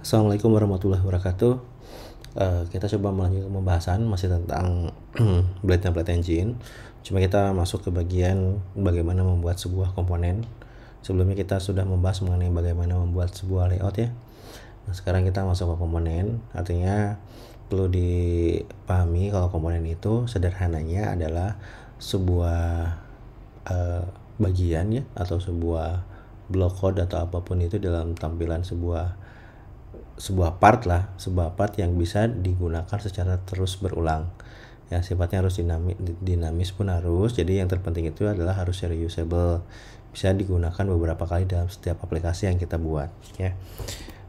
Assalamualaikum warahmatullahi wabarakatuh. Kita coba melanjutkan pembahasan masih tentang Blade Template Engine. Cuma kita masuk ke bagian bagaimana membuat sebuah komponen. Sebelumnya kita sudah membahas mengenai bagaimana membuat sebuah layout ya. Nah, sekarang kita masuk ke komponen. Artinya perlu dipahami kalau komponen itu sederhananya adalah sebuah bagian ya, atau sebuah block code atau apapun itu dalam tampilan sebuah part yang bisa digunakan secara terus berulang ya. Sifatnya harus dinamis pun harus. Jadi yang terpenting itu adalah harus reusable, bisa digunakan beberapa kali dalam setiap aplikasi yang kita buat ya.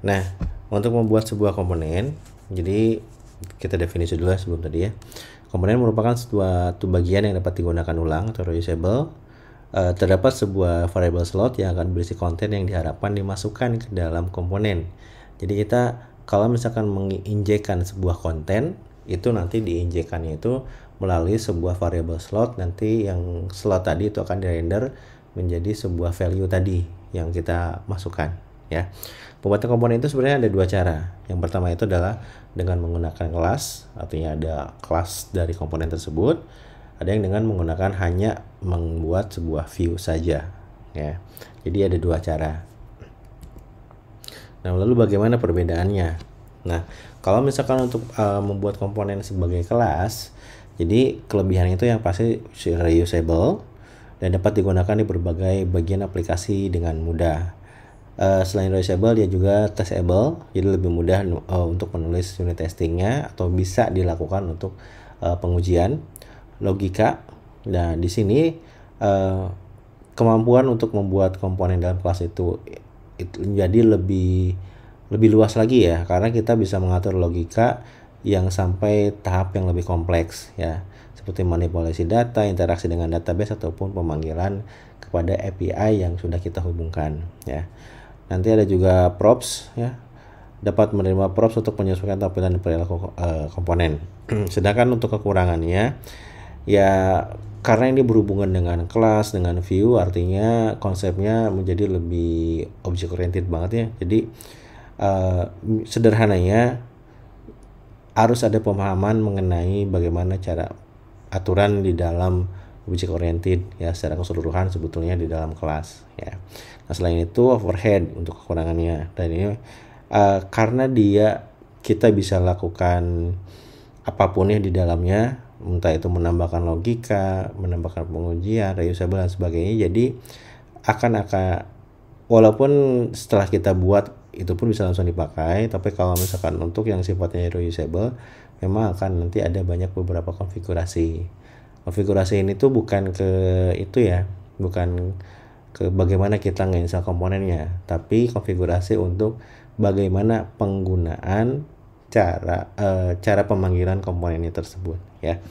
Nah, untuk membuat sebuah komponen, jadi kita definisi dulu sebelum tadi ya. Komponen merupakan suatu bagian yang dapat digunakan ulang atau reusable. Terdapat sebuah variable slot yang akan berisi konten yang diharapkan dimasukkan ke dalam komponen. Jadi kita kalau misalkan menginjekkan sebuah konten, itu nanti diinjekkannya itu melalui sebuah variable slot. Nanti yang slot tadi itu akan dirender menjadi sebuah value tadi yang kita masukkan ya. Pembuatan komponen itu sebenarnya ada dua cara. Yang pertama itu adalah dengan menggunakan kelas, artinya ada kelas dari komponen tersebut. Ada yang dengan menggunakan hanya membuat sebuah view saja ya. Jadi ada dua cara. Nah, lalu bagaimana perbedaannya? Nah, kalau misalkan untuk membuat komponen sebagai kelas, jadi kelebihan itu yang pasti reusable dan dapat digunakan di berbagai bagian aplikasi dengan mudah. Selain reusable, dia juga testable, jadi lebih mudah untuk menulis unit testingnya atau bisa dilakukan untuk pengujian logika. Nah, di sini kemampuan untuk membuat komponen dalam kelas itu jadi lebih luas lagi ya, karena kita bisa mengatur logika yang sampai tahap yang lebih kompleks ya, seperti manipulasi data, interaksi dengan database ataupun pemanggilan kepada API yang sudah kita hubungkan ya. Nanti ada juga props ya, dapat menerima props untuk menyesuaikan tampilan dan perilaku komponen. Sedangkan untuk kekurangannya ya, karena ini berhubungan dengan kelas, dengan view, artinya konsepnya menjadi lebih object oriented banget ya. Jadi sederhananya harus ada pemahaman mengenai bagaimana cara aturan di dalam object oriented ya secara keseluruhan sebetulnya di dalam kelas ya. Nah, selain itu overhead untuk kekurangannya, dan ini karena kita bisa lakukan apapun ya di dalamnya, entah itu menambahkan logika, menambahkan pengujian, reusable dan sebagainya. Jadi akan walaupun setelah kita buat itu pun bisa langsung dipakai, tapi kalau misalkan untuk yang sifatnya reusable memang akan nanti ada beberapa konfigurasi. Konfigurasi ini tuh bukan ke itu ya, bukan ke bagaimana kita nge-install komponennya, tapi konfigurasi untuk bagaimana penggunaan cara pemanggilan komponennya tersebut ya.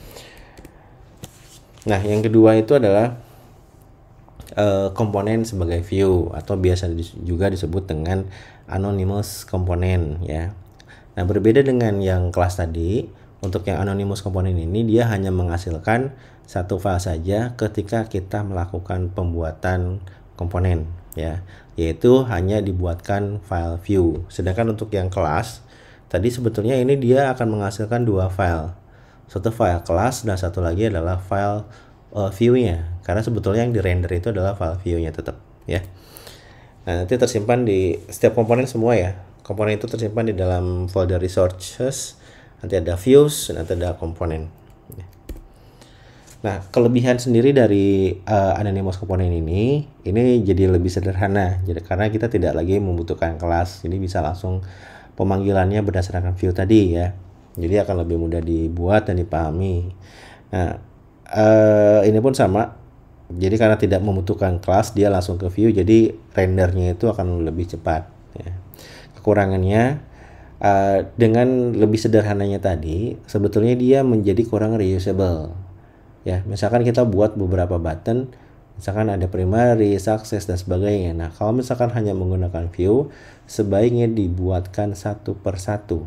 Nah, yang kedua itu adalah komponen sebagai view atau biasa juga disebut dengan anonymous komponen ya. Nah, berbeda dengan yang kelas tadi, untuk yang anonymous komponen ini dia hanya menghasilkan satu file saja ketika kita melakukan pembuatan komponen ya, yaitu hanya dibuatkan file view. Sedangkan untuk yang kelas tadi sebetulnya ini dia akan menghasilkan dua file, satu file kelas dan satu lagi adalah file view-nya, karena sebetulnya yang di render itu adalah file view-nya tetap ya. Nah, nanti tersimpan di setiap komponen semua ya. Komponen itu tersimpan di dalam folder resources, nanti ada views, nanti ada komponen. Nah, kelebihan sendiri dari anonymous komponen ini jadi lebih sederhana. Jadi karena kita tidak lagi membutuhkan kelas, jadi bisa langsung pemanggilannya berdasarkan view tadi ya. Jadi akan lebih mudah dibuat dan dipahami. Nah, ini pun sama. Jadi karena tidak membutuhkan kelas, dia langsung ke view, jadi rendernya itu akan lebih cepat ya. Kekurangannya dengan lebih sederhananya tadi, sebetulnya dia menjadi kurang reusable ya. Misalkan kita buat beberapa button, misalkan ada primary, success dan sebagainya. Nah, kalau misalkan hanya menggunakan view, sebaiknya dibuatkan satu per satu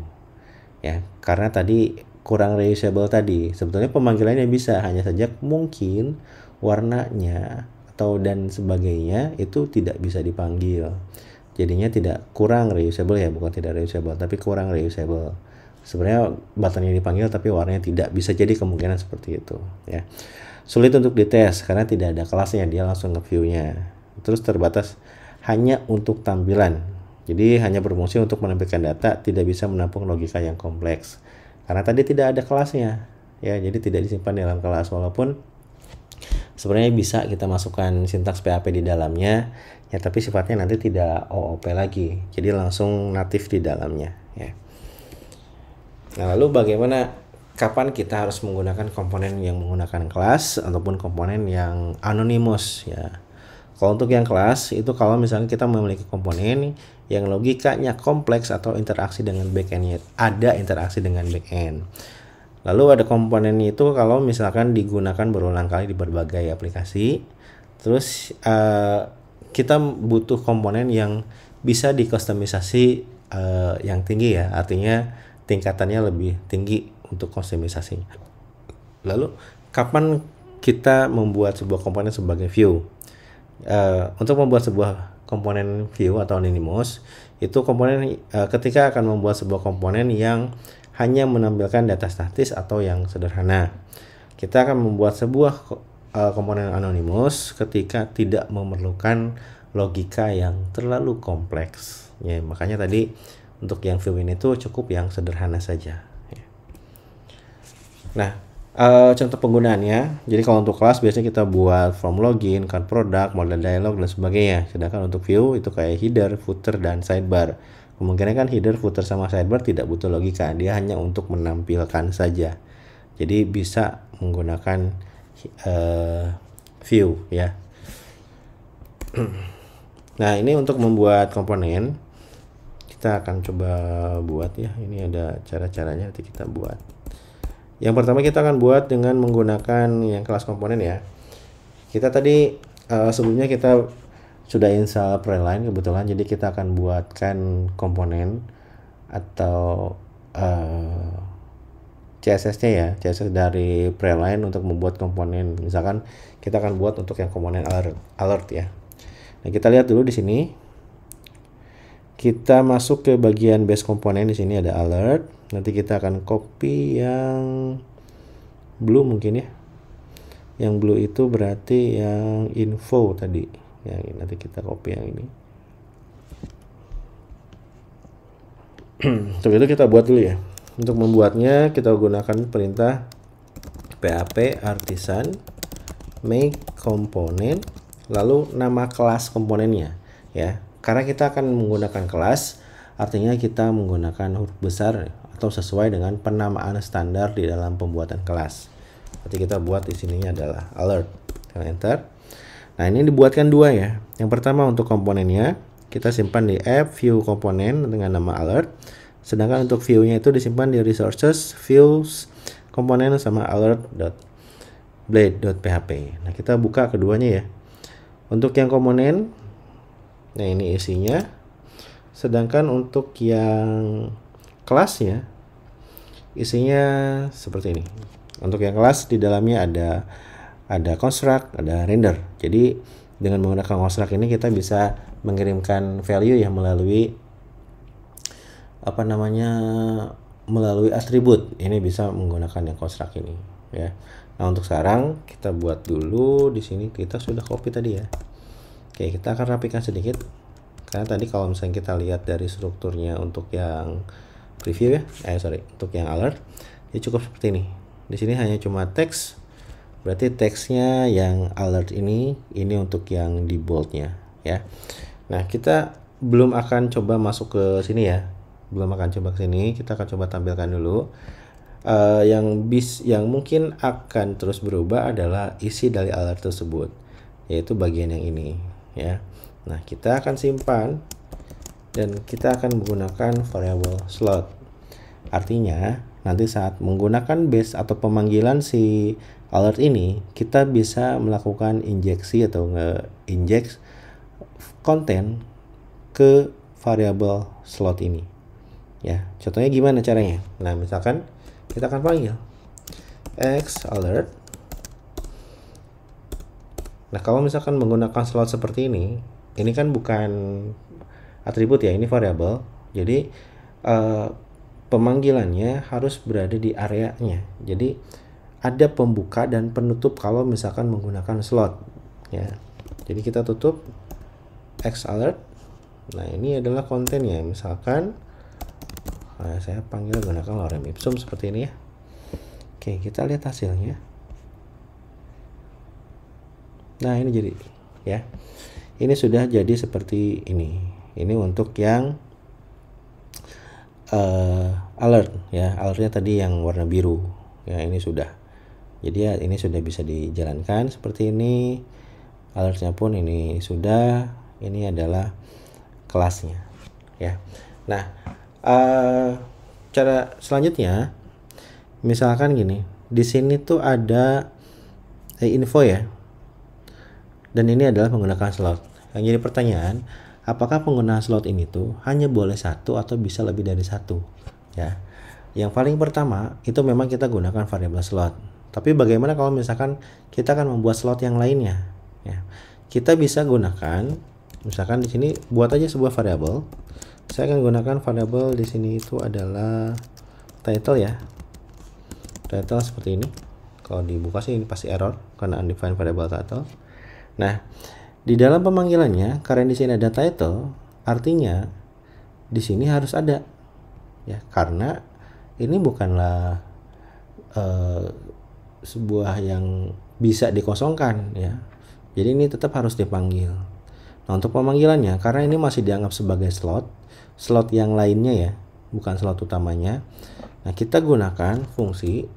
ya, karena tadi kurang reusable tadi. Sebetulnya pemanggilannya bisa, hanya saja mungkin warnanya atau dan sebagainya itu tidak bisa dipanggil. jadinya tidak kurang reusable ya, bukan tidak reusable tapi kurang reusable. Sebenarnya buttonnya dipanggil tapi warnanya tidak, bisa jadi kemungkinan seperti itu ya. Sulit untuk dites karena tidak ada kelasnya, dia langsung ke view-nya. Terus terbatas hanya untuk tampilan, jadi hanya berfungsi untuk menampilkan data, tidak bisa menampung logika yang kompleks karena tadi tidak ada kelasnya ya, jadi tidak disimpan dalam kelas. Walaupun sebenarnya bisa kita masukkan sintaks PHP di dalamnya ya, tapi sifatnya nanti tidak OOP lagi, jadi langsung natif di dalamnya ya. Nah, lalu bagaimana, kapan kita harus menggunakan komponen yang menggunakan kelas ataupun komponen yang anonymous ya. Kalau untuk yang kelas itu kalau misalnya kita memiliki komponen yang logikanya kompleks atau interaksi dengan backend-nya, ada interaksi dengan backend. Lalu ada komponen itu kalau misalkan digunakan berulang kali di berbagai aplikasi. Terus kita butuh komponen yang bisa dikustomisasi yang tinggi ya, artinya tingkatannya lebih tinggi untuk kustomisasinya. Lalu kapan kita membuat sebuah komponen sebagai view? Untuk membuat sebuah komponen view atau anonymous itu komponen ketika akan membuat sebuah komponen yang hanya menampilkan data statis atau yang sederhana. Kita akan membuat sebuah komponen anonymous ketika tidak memerlukan logika yang terlalu kompleks ya. Makanya tadi untuk yang view ini tuh cukup yang sederhana saja ya. Nah, contoh penggunaannya, jadi kalau untuk kelas biasanya kita buat form login, card product, model dialog dan sebagainya. Sedangkan untuk view itu kayak header, footer dan sidebar. Kemungkinan kan header, footer sama sidebar tidak butuh logika, dia hanya untuk menampilkan saja. Jadi bisa menggunakan view ya. Nah, ini untuk membuat komponen kita akan coba buat ya. Ini ada cara-caranya, nanti kita buat. Yang pertama kita akan buat dengan menggunakan yang kelas komponen ya. Kita tadi sebelumnya kita sudah install Preline kebetulan, jadi kita akan buatkan komponen atau CSS-nya ya, CSS dari Preline untuk membuat komponen. Misalkan kita akan buat untuk yang komponen alert ya. Nah, kita lihat dulu di sini. Kita masuk ke bagian base komponen, di sini ada alert. Nanti kita akan copy yang blue mungkin ya. Yang blue itu berarti yang info tadi. Ya, nanti kita copy yang ini. Untuk itu kita buat dulu ya. Untuk membuatnya kita gunakan perintah php artisan make komponen, lalu nama kelas komponennya ya. Karena kita akan menggunakan kelas, artinya kita menggunakan huruf besar atau sesuai dengan penamaan standar di dalam pembuatan kelas. Nanti kita buat di sininya adalah alert. Kita enter. Nah, ini dibuatkan dua ya. Yang pertama untuk komponennya kita simpan di app view komponen dengan nama alert. Sedangkan untuk view-nya itu disimpan di resources views komponen sama alert.blade.php. Nah, kita buka keduanya ya. Untuk yang komponen, nah ini isinya. Sedangkan untuk yang kelasnya isinya seperti ini. Untuk yang kelas di dalamnya ada construct, ada render. Jadi dengan menggunakan construct ini kita bisa mengirimkan value yang melalui melalui atribut. Ini bisa menggunakan yang construct ini ya. Nah, untuk sekarang kita buat dulu di sini, kita sudah copy tadi ya. Oke, kita akan rapikan sedikit. Karena tadi kalau misalnya kita lihat dari strukturnya untuk yang preview ya, untuk yang alert, ini cukup seperti ini. Di sini hanya cuma teks. Berarti teksnya yang alert ini untuk yang di boldnya ya. Nah, kita belum akan coba masuk ke sini ya. Belum akan coba ke sini. Kita akan coba tampilkan dulu. Yang mungkin akan terus berubah adalah isi dari alert tersebut, yaitu bagian yang ini ya. Nah, kita akan simpan dan kita akan menggunakan variable slot. Artinya nanti saat menggunakan base atau pemanggilan si alert ini, kita bisa melakukan injeksi atau nge-inject konten ke variable slot ini ya. Contohnya gimana caranya? Nah, misalkan kita akan panggil x alert. Nah, kalau misalkan menggunakan slot seperti ini kan bukan atribut ya, ini variabel. Jadi pemanggilannya harus berada di areanya. Jadi ada pembuka dan penutup kalau misalkan menggunakan slot ya. Jadi kita tutup xAlert. Nah, ini adalah kontennya. Misalkan saya panggil gunakan lorem ipsum seperti ini ya. Oke, kita lihat hasilnya. Nah, ini jadi ya. Ini sudah jadi seperti ini. Ini untuk yang alert ya. Alertnya tadi yang warna biru. Ya, ini sudah. Jadi ya, ini sudah bisa dijalankan seperti ini. Alertnya pun ini sudah. Ini adalah kelasnya ya. Nah, cara selanjutnya misalkan gini, di sini tuh ada info ya, dan ini adalah menggunakan slot. Yang jadi pertanyaan, apakah penggunaan slot ini tuh hanya boleh satu atau bisa lebih dari satu ya. Yang paling pertama itu memang kita gunakan variabel slot, tapi bagaimana kalau misalkan kita akan membuat slot yang lainnya ya. Kita bisa gunakan, misalkan di sini buat aja sebuah variabel. Saya akan gunakan variabel di sini itu adalah title ya. Title seperti ini. Kalau dibuka sih ini pasti error karena undefined variable title. Nah, di dalam pemanggilannya karena di sini ada title, artinya di sini harus ada ya, karena ini bukanlah sebuah yang bisa dikosongkan ya. Jadi ini tetap harus dipanggil. Nah, untuk pemanggilannya karena ini masih dianggap sebagai slot yang lainnya ya, bukan slot utamanya. Nah, kita gunakan fungsi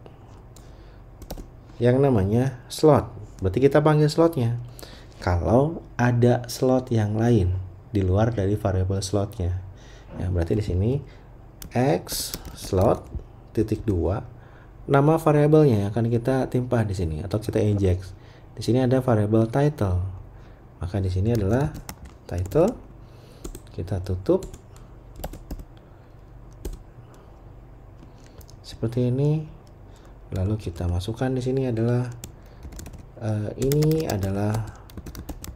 yang namanya slot. Berarti kita panggil slotnya kalau ada slot yang lain di luar dari variabel slotnya. Ya, berarti di sini x slot titik 2 nama variabelnya akan kita timpah di sini atau kita inject. Di sini ada variabel title. Maka di sini adalah title. Kita tutup seperti ini. Lalu kita masukkan di sini adalah ini adalah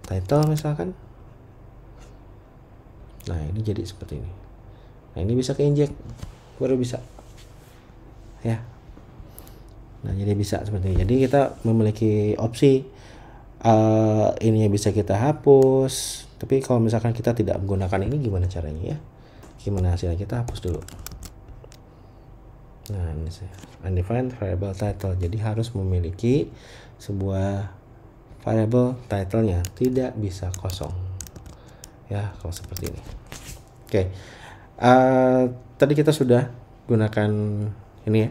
title misalkan. Nah, ini jadi seperti ini. Nah, ini bisa ke inject, baru bisa ya. Nah, jadi bisa seperti ini. Jadi kita memiliki opsi ininya bisa kita hapus. Tapi kalau misalkan kita tidak menggunakan ini, gimana caranya ya? Gimana hasilnya? Kita hapus dulu. Nah, ini saya undefined variable title. Jadi harus memiliki sebuah variable title-nya, tidak bisa kosong ya kalau seperti ini. Oke, tadi kita sudah gunakan ini ya,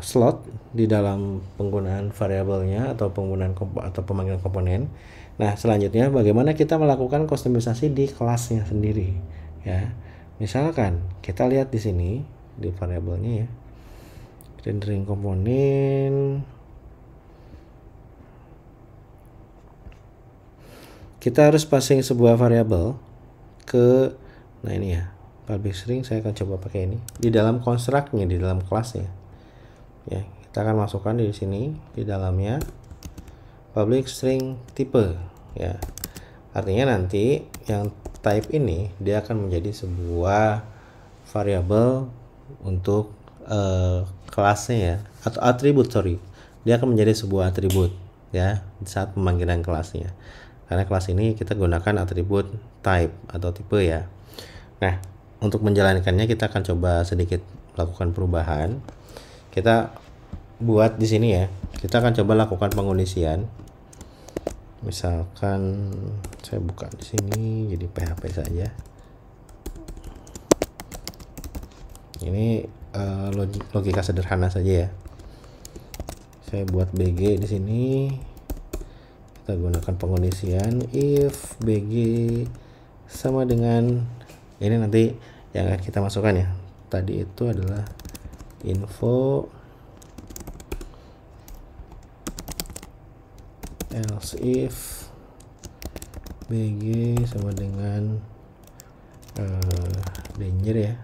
slot di dalam penggunaan variabelnya atau penggunaan atau pemanggilan komponen. Nah, selanjutnya bagaimana kita melakukan kustomisasi di kelasnya sendiri ya. Misalkan kita lihat di sini di variabelnya ya, rendering komponen. Kita harus passing sebuah variabel ke, nah ini ya, public string. Saya akan coba pakai ini di dalam construct-nya, di dalam kelasnya ya. Kita akan masukkan di sini di dalamnya public string tipe ya. Artinya nanti yang type ini dia akan menjadi sebuah variabel untuk kelasnya ya, atau atribut, sorry. Dia akan menjadi sebuah atribut ya saat pemanggilan kelasnya. Karena kelas ini kita gunakan atribut type atau tipe ya. Nah, untuk menjalankannya kita akan coba sedikit lakukan perubahan. Kita buat di sini ya. Kita akan coba lakukan pengondisian. Misalkan saya buka di sini jadi PHP saja. Ini logika sederhana saja ya. Saya buat BG di sini. Kita gunakan pengondisian if BG sama dengan ini, nanti yang akan kita masukkan ya. Tadi itu adalah info else if BG sama dengan danger ya.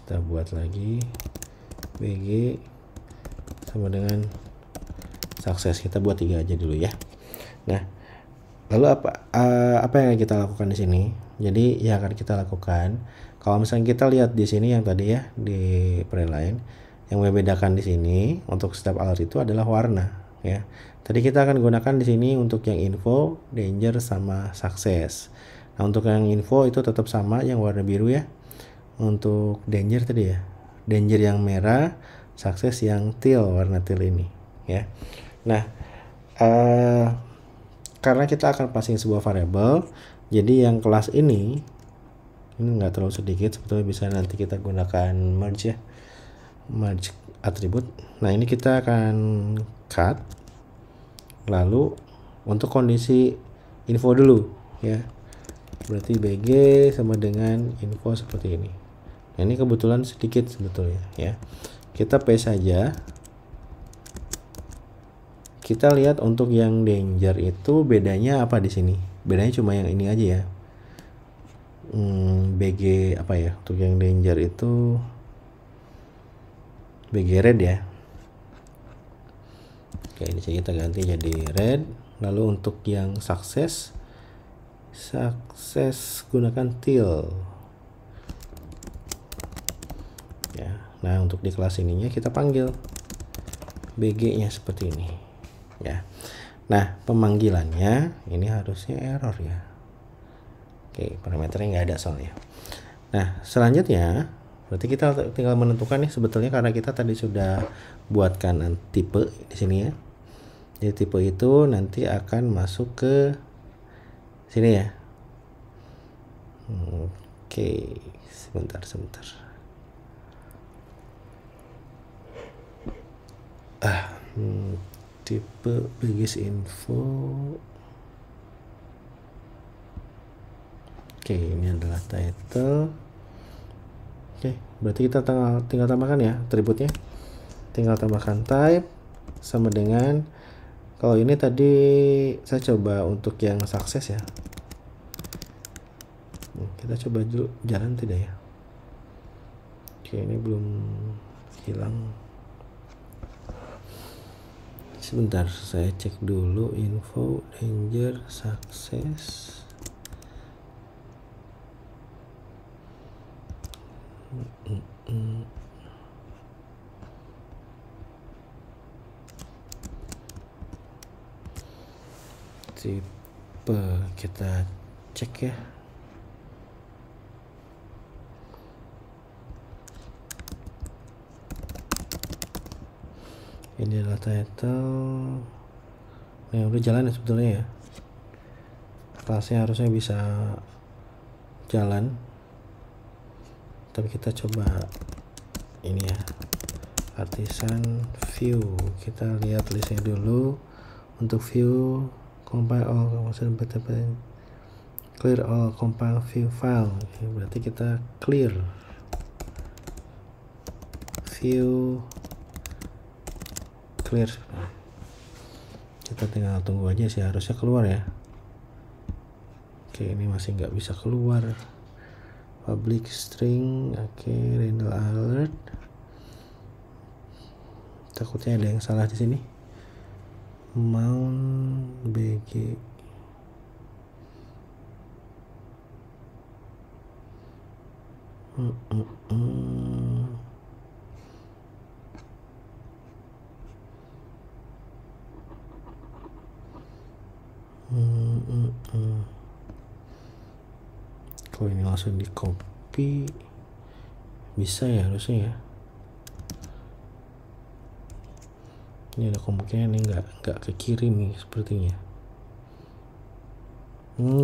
Kita buat lagi BG sama dengan sukses. Kita buat 3 aja dulu ya. Nah, lalu apa yang kita lakukan di sini? Jadi yang akan kita lakukan, kalau misalnya kita lihat di sini yang tadi ya di preline, yang membedakan di sini untuk setiap alert itu adalah warna ya. Tadi kita akan gunakan di sini untuk yang info, danger sama sukses. Nah, untuk yang info itu tetap sama yang warna biru ya. Untuk danger tadi ya, danger yang merah, sukses yang teal, warna teal ini ya. Nah, karena kita akan passing sebuah variable, jadi yang kelas ini nggak terlalu sedikit, sebetulnya bisa nanti kita gunakan merge ya, merge atribut. Nah, ini kita akan cut, lalu untuk kondisi info dulu ya, berarti bg sama dengan info seperti ini. Nah, ini kebetulan sedikit sebetulnya ya, kita paste saja. Kita lihat untuk yang danger itu bedanya apa di sini? Bedanya cuma yang ini aja ya. BG apa ya? Untuk yang danger itu BG red ya. Oke, ini kita ganti jadi red. Lalu untuk yang sukses gunakan teal. Ya. Nah, untuk di kelas ininya kita panggil BG-nya seperti ini. Ya. Nah, pemanggilannya ini harusnya error ya. Oke, parameternya nggak ada soalnya. Nah, selanjutnya berarti kita tinggal menentukan nih sebetulnya, karena kita tadi sudah buatkan tipe di sini ya. Jadi tipe itu nanti akan masuk ke sini ya. Oke, sebentar. Tipe baggage info. Oke, ini adalah title. Oke, berarti kita tinggal tambahkan ya atributnya. Tinggal tambahkan type sama dengan, kalau ini tadi saya coba untuk yang sukses ya. Kita coba dulu jalan tidak ya. Oke, ini belum hilang. Sebentar, saya cek dulu info, danger, sukses. Tipe kita cek ya. Ini adalah title. Nah, udah jalan ya sebetulnya ya. Kelasnya harusnya bisa jalan. Tapi kita coba ini ya, artisan view. Kita lihat listnya dulu. Untuk view, compile all, clear all compile view file. Oke, berarti kita clear view, clear. Kita tinggal tunggu aja sih, harusnya keluar ya. Oke, ini masih nggak bisa keluar. Public string, oke, random alert. Takutnya ada yang salah di sini. Mount BG. Kalau ini langsung di copy bisa ya harusnya ya. Ini ada kemungkinan ini nggak kekirim nih sepertinya.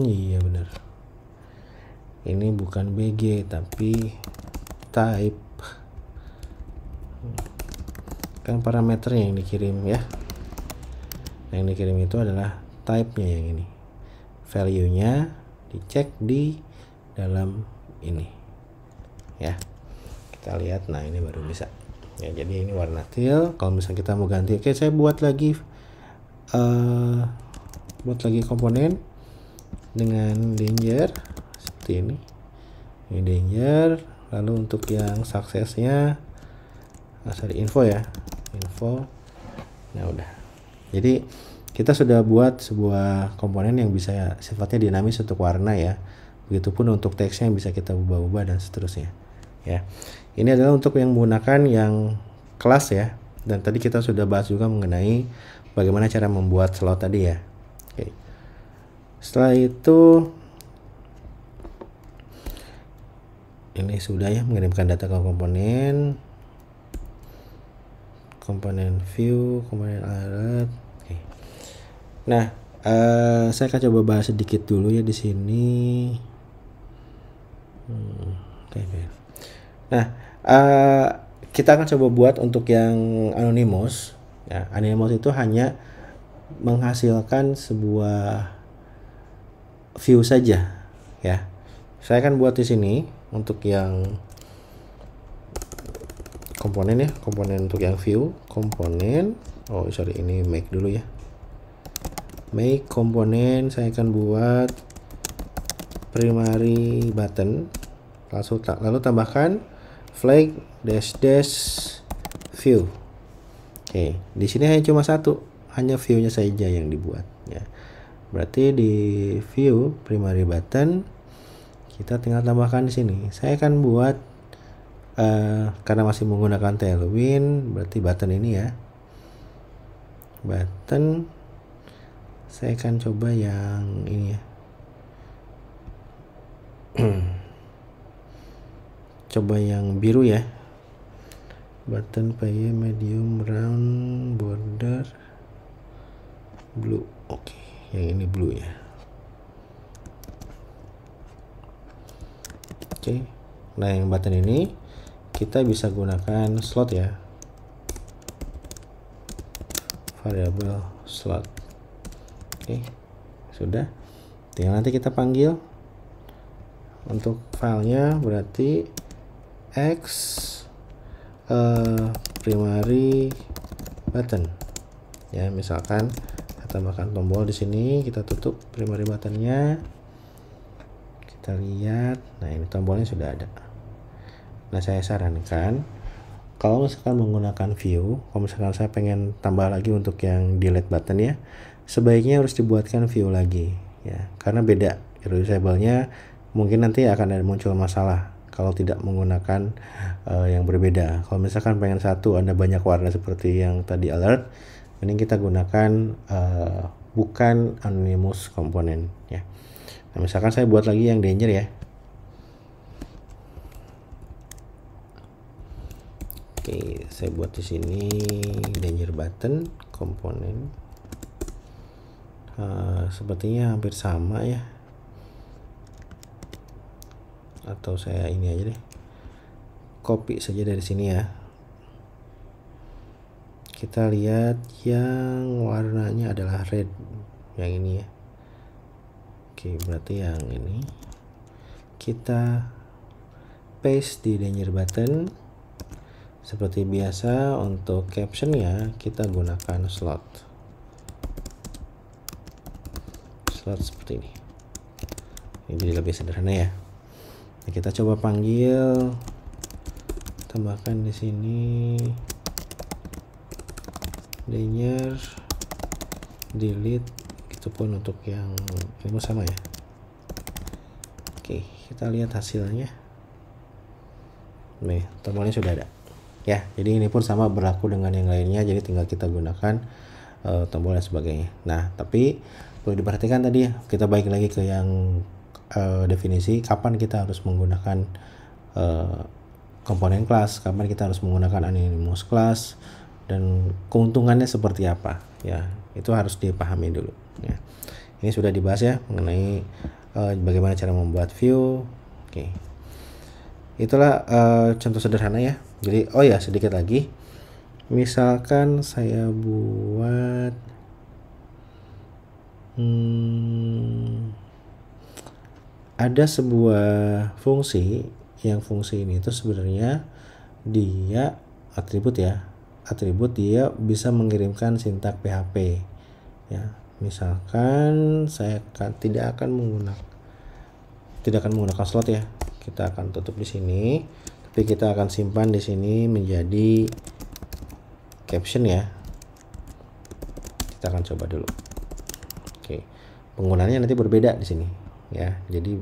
Iya benar. Ini bukan BG tapi type. Kan parameternya yang dikirim ya. Yang dikirim itu adalah type-nya yang ini. Value-nya dicek di dalam ini. Ya. Kita lihat, nah ini baru bisa. Ya, jadi ini warna teal. Kalau misalnya kita mau ganti, oke, saya buat lagi komponen dengan danger seperti ini. Ini danger. Lalu untuk yang suksesnya, info ya, info. Nah udah. Jadi kita sudah buat sebuah komponen yang bisa sifatnya dinamis untuk warna ya. Begitupun untuk teksnya yang bisa kita ubah-ubah dan seterusnya. Ya. Ini adalah untuk yang menggunakan yang kelas ya. Dan tadi kita sudah bahas juga mengenai bagaimana cara membuat slot tadi ya. Oke. Setelah itu ini sudah ya, mengirimkan data ke komponen view, komponen alert. Oke. Nah, saya akan coba bahas sedikit dulu ya di sini. Oke. Nah, kita akan coba buat untuk yang anonymous. Ya, anonymous itu hanya menghasilkan sebuah view saja ya. Saya akan buat di sini untuk yang komponen ya, komponen untuk yang view, komponen. Oh, sorry, ini make dulu ya. Make komponen, saya akan buat primary button. Lalu tambahkan flag dash view. Oke, di sini hanya cuma satu, hanya view-nya saja yang dibuat ya. Berarti di view primary button kita tinggal tambahkan di sini. Saya akan buat karena masih menggunakan Tailwind, berarti button ini ya. Button saya akan coba yang ini ya. Coba yang biru ya. Button PY medium round border blue. Oke, yang ini blue ya. Oke. Nah, yang button ini kita bisa gunakan slot ya. Variable slot. Oke. Sudah. Tinggal nanti kita panggil. Untuk filenya berarti X primary button. Ya, misalkan kita tambahkan tombol di sini, kita tutup primary buttonnya. Kita lihat, nah ini tombolnya sudah ada. Nah, saya sarankan kalau misalkan menggunakan view, kalau misalkan saya pengen tambah lagi untuk yang delete button ya, sebaiknya harus dibuatkan view lagi ya, karena beda reusable-nya, mungkin nanti akan ada muncul masalah kalau tidak menggunakan yang berbeda. Kalau misalkan pengen satu ada banyak warna seperti yang tadi alert, ini kita gunakan bukan anonymous komponen ya. Nah, misalkan saya buat lagi yang danger ya. Oke, saya buat di sini danger button komponen. Sepertinya hampir sama ya. Atau saya ini aja deh. Copy saja dari sini ya. Kita lihat yang warnanya adalah red, yang ini ya. Oke, berarti yang ini kita paste di danger button. Seperti biasa untuk captionnya kita gunakan slot seperti ini. Ini jadi lebih sederhana ya. Nah, kita coba panggil, tambahkan di sini danger delete, itu pun untuk yang ini sama ya. Oke, kita lihat hasilnya. Nih, tombolnya sudah ada ya. Jadi ini pun sama berlaku dengan yang lainnya, jadi tinggal kita gunakan tombol dan sebagainya. Nah, tapi perlu diperhatikan tadi ya, kita balik lagi ke yang definisi kapan kita harus menggunakan komponen kelas, kapan kita harus menggunakan anonymous class, dan keuntungannya seperti apa ya, itu harus dipahami dulu ya. Ini sudah dibahas ya mengenai bagaimana cara membuat view. Oke, itulah contoh sederhana ya. Jadi oh ya, sedikit lagi, misalkan saya buat ada sebuah fungsi, yang fungsi ini itu sebenarnya dia atribut ya, atribut dia bisa mengirimkan sintak PHP ya. Misalkan saya tidak akan menggunakan slot ya, kita akan tutup di sini, tapi kita akan simpan di sini menjadi caption ya. Kita akan coba dulu. Oke, penggunaannya nanti berbeda di sini ya. Jadi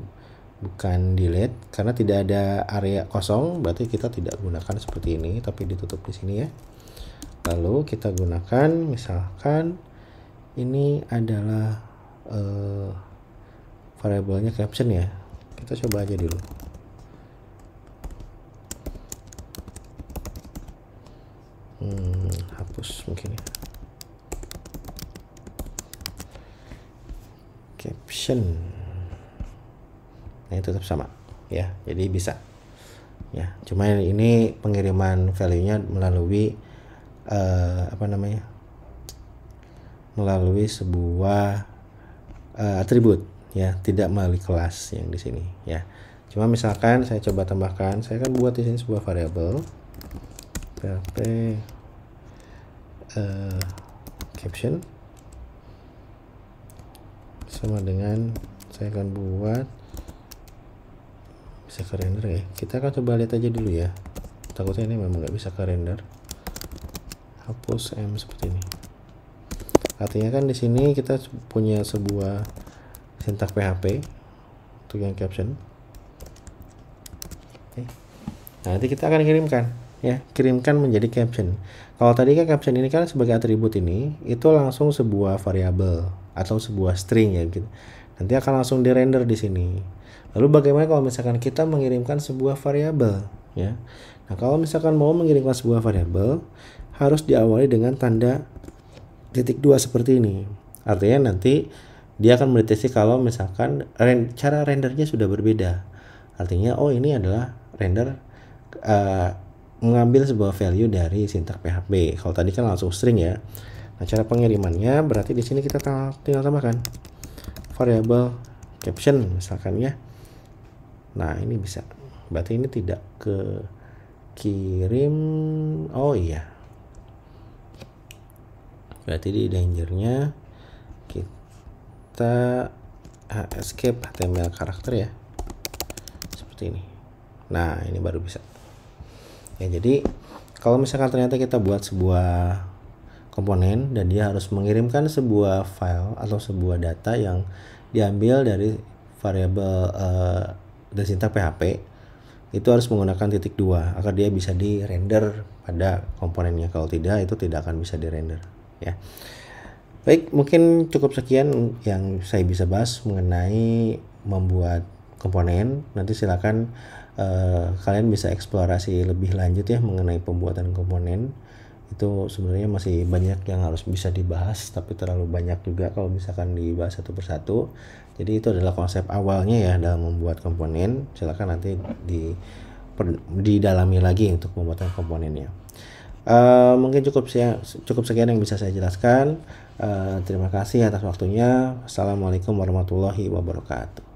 bukan delete karena tidak ada area kosong, berarti kita tidak gunakan seperti ini, tapi ditutup di sini ya. Lalu kita gunakan misalkan ini adalah variabelnya caption ya. Kita coba aja dulu. Hapus mungkin ya. Caption. Nah, itu tetap sama ya. Jadi bisa ya. Cuma ini pengiriman value-nya melalui melalui sebuah atribut ya, tidak melalui kelas yang di sini ya. Cuma misalkan saya coba tambahkan, saya akan buat di sini sebuah variabel php caption sama dengan, saya akan buat, bisa ke render ya. Kita akan coba lihat aja dulu ya, takutnya ini memang nggak bisa ke render. Hapus m seperti ini. Artinya kan di sini kita punya sebuah sintak PHP untuk yang caption. Oke. Nah, nanti kita akan kirimkan ya, kirimkan menjadi caption. Kalau tadi kan caption ini kan sebagai atribut ini, itu langsung sebuah variabel atau sebuah string ya gitu. Nanti akan langsung di render di sini. Lalu bagaimana kalau misalkan kita mengirimkan sebuah variabel ya? Nah, kalau misalkan mau mengirimkan sebuah variabel, harus diawali dengan tanda titik 2 seperti ini. Artinya nanti dia akan mendeteksi kalau misalkan cara rendernya sudah berbeda. Artinya oh ini adalah render mengambil sebuah value dari sintak PHP. Kalau tadi kan langsung string ya. Nah, cara pengirimannya berarti di sini kita tinggal tambahkan variabel caption misalkan ya. Nah, ini bisa. Berarti ini tidak ke kirim. Oh iya. Berarti di dangernya kita escape HTML karakter ya. Seperti ini. Nah, ini baru bisa. Ya, jadi kalau misalkan ternyata kita buat sebuah komponen dan dia harus mengirimkan sebuah file atau sebuah data yang diambil dari variabel dari sintak PHP, itu harus menggunakan titik 2 agar dia bisa di render pada komponennya. Kalau tidak, itu tidak akan bisa di render ya. Baik, mungkin cukup sekian yang saya bisa bahas mengenai membuat komponen. Nanti silakan kalian bisa eksplorasi lebih lanjut ya mengenai pembuatan komponen. Itu sebenarnya masih banyak yang harus bisa dibahas, tapi terlalu banyak juga kalau misalkan dibahas satu persatu. Jadi itu adalah konsep awalnya ya dalam membuat komponen. Silakan nanti didalami lagi untuk pembuatan komponennya. Mungkin cukup sekian yang bisa saya jelaskan. Terima kasih atas waktunya. Assalamualaikum warahmatullahi wabarakatuh.